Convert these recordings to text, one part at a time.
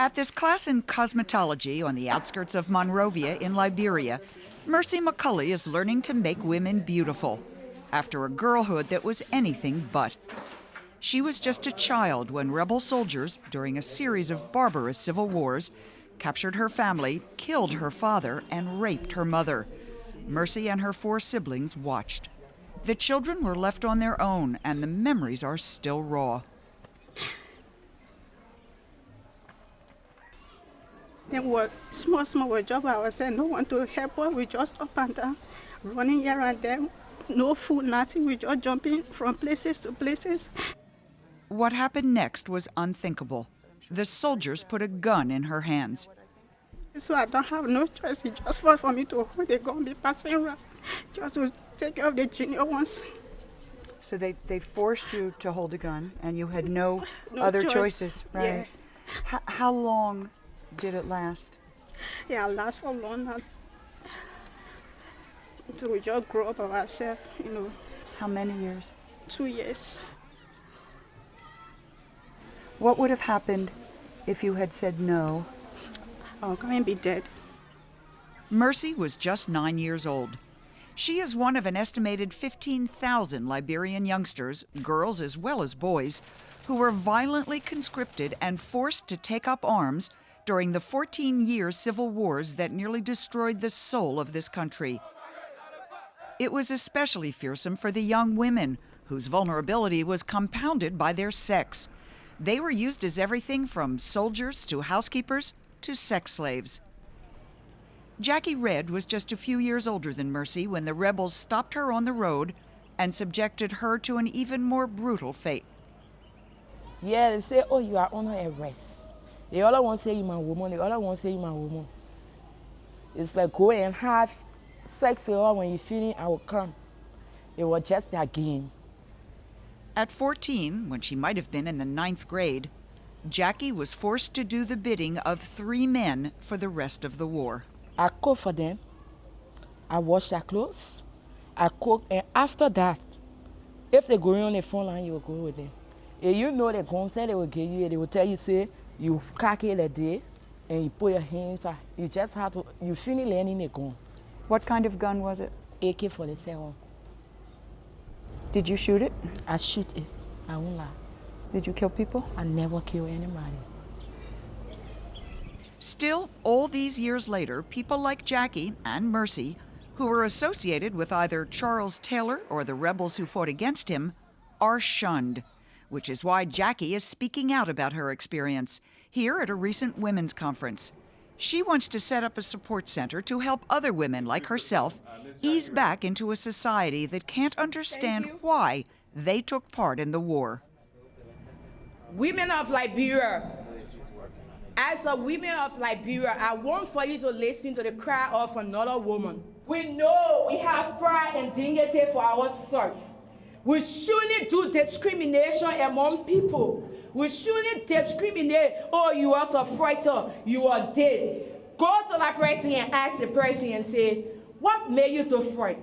At this class in cosmetology on the outskirts of Monrovia in Liberia, Mercy McCulley is learning to make women beautiful after a girlhood that was anything but. She was just a child when rebel soldiers, during a series of barbarous civil wars, captured her family, killed her father, and raped her mother. Mercy and her 4 siblings watched. The children were left on their own, and the memories are still raw. Then what small job I was saying, no one to help us. We just up and down, running here and there, no food, nothing. We just jumping from places to places. What happened next was unthinkable. The soldiers put a gun in her hands. So I don't have no choice. It's just for me to hold the gun, be passing around, just to take care of the junior ones. So they forced you to hold a gun, and you had no other choices, right? Yeah. How long did it last? Yeah, it lasts for long now. So we just grow up ourselves, you know. How many years? 2 years. What would have happened if you had said no? I'll come and be dead. Mercy was just 9 years old. She is one of an estimated 15,000 Liberian youngsters, girls as well as boys, who were violently conscripted and forced to take up arms during the 14-year civil wars that nearly destroyed the soul of this country. It was especially fearsome for the young women, whose vulnerability was compounded by their sex. They were used as everything from soldiers to housekeepers to sex slaves. Jackie Red was just a few years older than Mercy when the rebels stopped her on the road and subjected her to an even more brutal fate. Yeah, they say, oh, you are under arrest. They all want to say you're my woman, they all want to say you're my woman. It's like go and have sex with her when you're feeling I will come. It was just their game. At 14, when she might have been in the 9th grade, Jackie was forced to do the bidding of 3 men for the rest of the war. I cook for them, I wash their clothes, I cook, and after that, if they're going on the phone line, you will go with them. If you know they're going, say they will give you, they will tell you, say, you cock it a day, and you put your hands out. You just have to, you finish learning the gun. What kind of gun was it? AK-47. Did you shoot it? I shoot it, I won't lie. Did you kill people? I never kill anybody. Still, all these years later, people like Jackie and Mercy, who were associated with either Charles Taylor or the rebels who fought against him, are shunned, which is why Jackie is speaking out about her experience here at a recent women's conference. She wants to set up a support center to help other women like herself ease back into a society that can't understand why they took part in the war. Women of Liberia, as a women of Liberia, I want for you to listen to the cry of another woman. We know we have pride and dignity for ourselves. We shouldn't do discrimination among people. We shouldn't discriminate, oh, you are a fighter, you are this. Go to that person and ask the person and say, what made you to fight?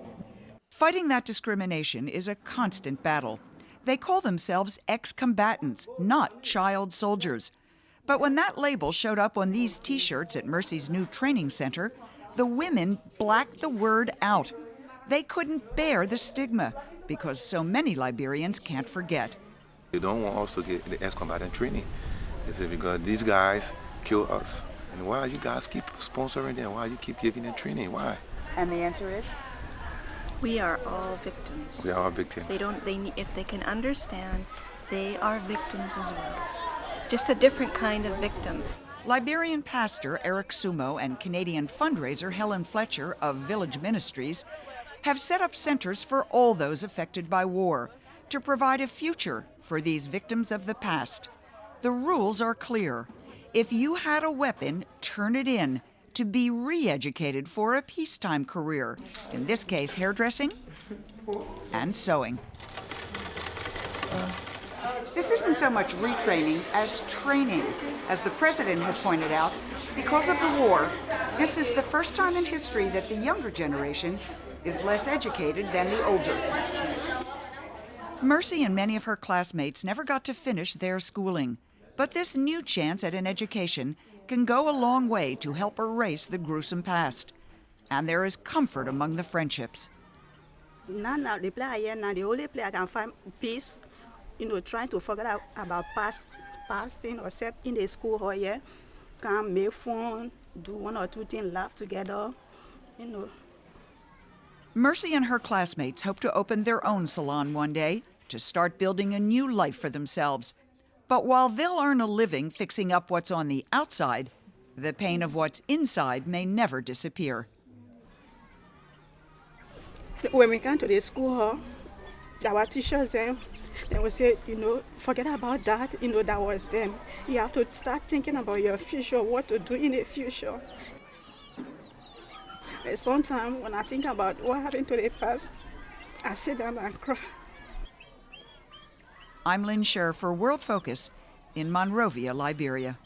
Fighting that discrimination is a constant battle. They call themselves ex-combatants, not child soldiers. But when that label showed up on these T-shirts at Mercy's new training center, the women blacked the word out. They couldn't bear the stigma because so many Liberians can't forget. You don't want us to get the ex-combatant training. They say because these guys kill us. And why you guys keep sponsoring them? Why you keep giving them training? Why? And the answer is? We are all victims. We are all victims. If they can understand, they are victims as well. Just a different kind of victim. Liberian pastor Eric Sumo and Canadian fundraiser Helen Fletcher of Village Ministries have set up centers for all those affected by war to provide a future for these victims of the past. The rules are clear. If you had a weapon, turn it in to be re-educated for a peacetime career, in this case hairdressing and sewing. This isn't so much retraining as training. As the president has pointed out, because of the war, this is the first time in history that the younger generation is less educated than the older. Mercy and many of her classmates never got to finish their schooling, But this new chance at an education can go a long way to help erase the gruesome past. And there is comfort among the friendships. Now the place here now, the only place I can find peace, trying to forget out about past thing, except in the school hall here, can make fun, do one or two things, laugh together, Mercy and her classmates hope to open their own salon one day to start building a new life for themselves. But while they'll earn a living fixing up what's on the outside, the pain of what's inside may never disappear. When we come to the school hall, our teachers they will say, forget about that, that was them. You have to start thinking about your future, what to do in the future. And sometimes when I think about what happened to the past, I sit down and cry. I'm Lynn Sherr for Worldfocus in Monrovia, Liberia.